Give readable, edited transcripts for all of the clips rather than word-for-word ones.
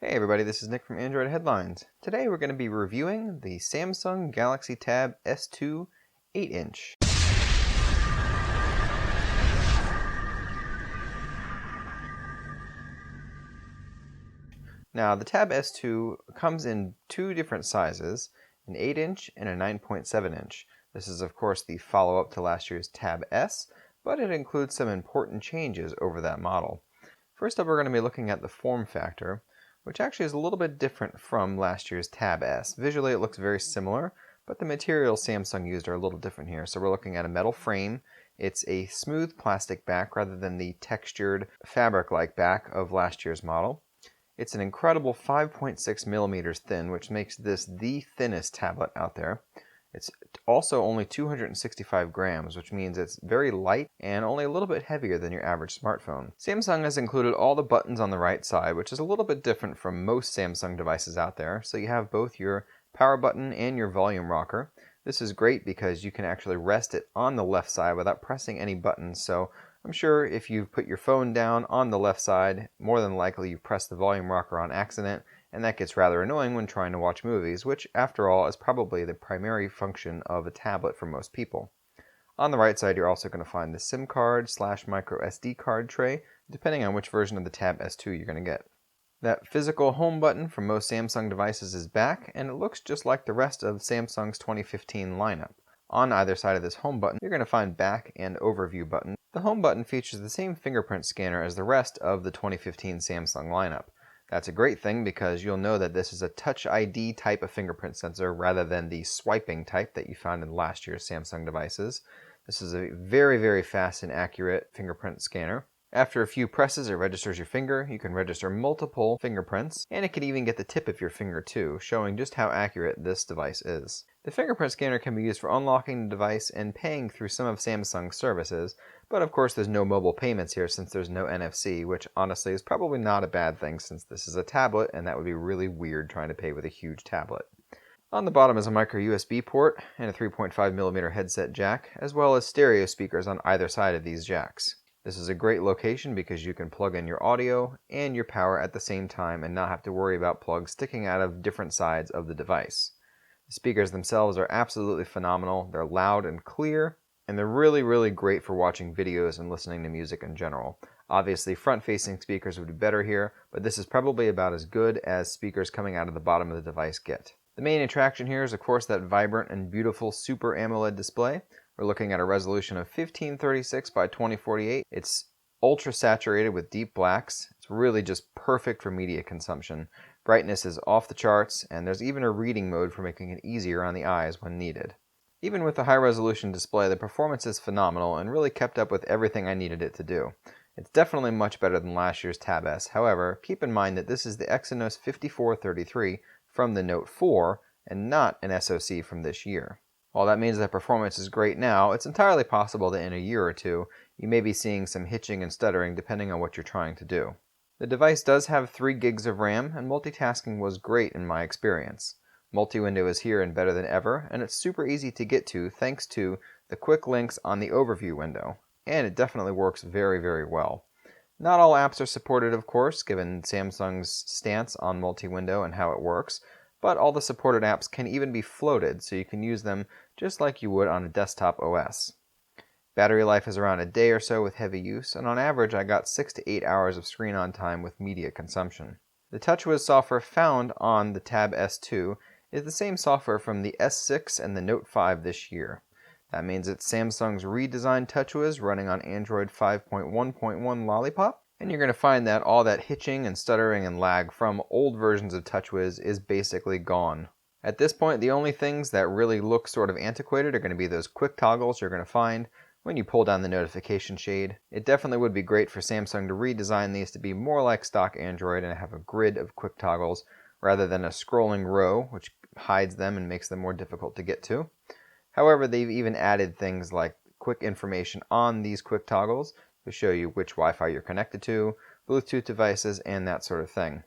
Hey everybody, this is Nick from Android Headlines. Today we're going to be reviewing the Samsung Galaxy Tab S2 8-inch. Now the Tab S2 comes in two different sizes, an 8-inch and a 9.7-inch. This is of course the follow-up to last year's Tab S, but it includes some important changes over that model. First up, we're going to be looking at the form factor, which actually is a little bit different from last year's Tab S. Visually it looks very similar, but the materials Samsung used are a little different here. So we're looking at a metal frame. It's a smooth plastic back rather than the textured fabric-like back of last year's model. It's an incredible 5.6 millimeters thin, which makes this the thinnest tablet out there. It's also only 265 grams, which means it's very light and only a little bit heavier than your average smartphone. Samsung has included all the buttons on the right side, which is a little bit different from most Samsung devices out there. So you have both your power button and your volume rocker. This is great because you can actually rest it on the left side without pressing any buttons. So I'm sure if you put your phone down on the left side, more than likely you pressed the volume rocker on accident, and that gets rather annoying when trying to watch movies, which after all is probably the primary function of a tablet for most people. On the right side you're also going to find the SIM card / micro SD card tray, depending on which version of the Tab S2 you're going to get. That physical home button from most Samsung devices is back, and it looks just like the rest of Samsung's 2015 lineup. On either side of this home button, you're going to find back and overview buttons. The home button features the same fingerprint scanner as the rest of the 2015 Samsung lineup. That's a great thing because you'll know that this is a Touch ID type of fingerprint sensor rather than the swiping type that you found in last year's Samsung devices. This is a very, very fast and accurate fingerprint scanner. After a few presses, it registers your finger. You can register multiple fingerprints, and it can even get the tip of your finger too, showing just how accurate this device is. The fingerprint scanner can be used for unlocking the device and paying through some of Samsung's services, but of course there's no mobile payments here since there's no NFC, which honestly is probably not a bad thing since this is a tablet and that would be really weird trying to pay with a huge tablet. On the bottom is a micro USB port and a 3.5mm headset jack, as well as stereo speakers on either side of these jacks. This is a great location because you can plug in your audio and your power at the same time and not have to worry about plugs sticking out of different sides of the device. The speakers themselves are absolutely phenomenal. They're loud and clear, and they're really, really great for watching videos and listening to music in general. Obviously, front-facing speakers would be better here, but this is probably about as good as speakers coming out of the bottom of the device get. The main attraction here is, of course, that vibrant and beautiful Super AMOLED display. We're looking at a resolution of 1536 by 2048. It's ultra saturated with deep blacks. It's really just perfect for media consumption. Brightness is off the charts, and there's even a reading mode for making it easier on the eyes when needed. Even with the high-resolution display, the performance is phenomenal and really kept up with everything I needed it to do. It's definitely much better than last year's Tab S. However, keep in mind that this is the Exynos 5433 from the Note 4 and not an SoC from this year. While that means that performance is great now, it's entirely possible that in a year or two, you may be seeing some hitching and stuttering depending on what you're trying to do. The device does have 3 gigs of RAM, and multitasking was great in my experience. Multi-window is here and better than ever, and it's super easy to get to thanks to the quick links on the overview window, and it definitely works very, very well. Not all apps are supported, of course, given Samsung's stance on multi-window and how it works, but all the supported apps can even be floated, so you can use them just like you would on a desktop OS. Battery life is around a day or so with heavy use, and on average I got 6 to 8 hours of screen on time with media consumption. The TouchWiz software found on the Tab S2 is the same software from the S6 and the Note 5 this year. That means it's Samsung's redesigned TouchWiz running on Android 5.1.1 Lollipop, and you're going to find that all that hitching and stuttering and lag from old versions of TouchWiz is basically gone. At this point, the only things that really look sort of antiquated are going to be those quick toggles you're going to find when you pull down the notification shade. It definitely would be great for Samsung to redesign these to be more like stock Android and have a grid of quick toggles rather than a scrolling row, which hides them and makes them more difficult to get to. However, they've even added things like quick information on these quick toggles to show you which Wi-Fi you're connected to, Bluetooth devices, and that sort of thing.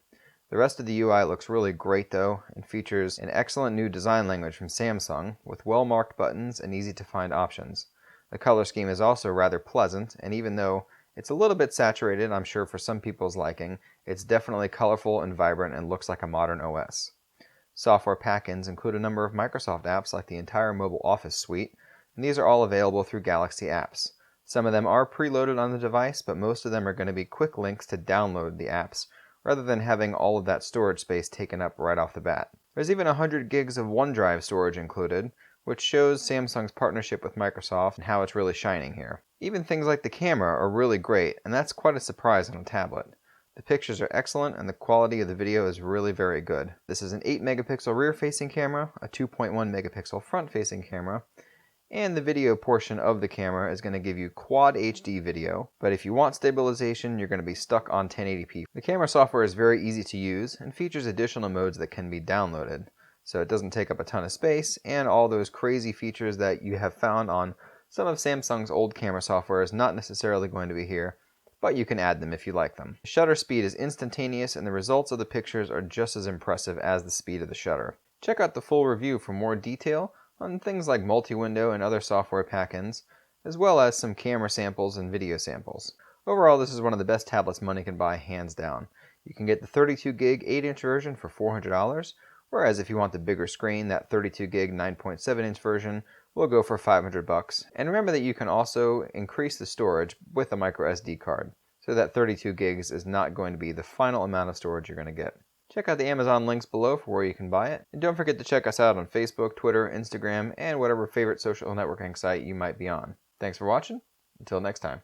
The rest of the UI looks really great though, and features an excellent new design language from Samsung with well-marked buttons and easy-to-find options. The color scheme is also rather pleasant, and even though It's a little bit saturated, I'm sure, for some people's liking. It's definitely colorful and vibrant and looks like a modern OS. Software pack-ins include a number of Microsoft apps like the entire mobile Office suite, and these are all available through Galaxy Apps. Some of them are preloaded on the device, but most of them are going to be quick links to download the apps, rather than having all of that storage space taken up right off the bat. There's even 100 gigs of OneDrive storage included, which shows Samsung's partnership with Microsoft and how it's really shining here. Even things like the camera are really great, and that's quite a surprise on a tablet. The pictures are excellent and the quality of the video is really very good. This is an 8 megapixel rear-facing camera, a 2.1 megapixel front-facing camera, and the video portion of the camera is going to give you Quad HD video, but if you want stabilization, you're going to be stuck on 1080p. The camera software is very easy to use and features additional modes that can be downloaded, so it doesn't take up a ton of space, and all those crazy features that you have found on some of Samsung's old camera software is not necessarily going to be here, but you can add them if you like them. The shutter speed is instantaneous and the results of the pictures are just as impressive as the speed of the shutter. Check out the full review for more detail on things like multi-window and other software pack-ins, as well as some camera samples and video samples. Overall, this is one of the best tablets money can buy, hands down. You can get the 32 gig 8-inch version for $400, whereas if you want the bigger screen, that 32 gig 9.7-inch version will go for $500. And remember that you can also increase the storage with a micro SD card, so that 32 gigs is not going to be the final amount of storage you're going to get. Check out the Amazon links below for where you can buy it. And don't forget to check us out on Facebook, Twitter, Instagram, and whatever favorite social networking site you might be on. Thanks for watching. Until next time.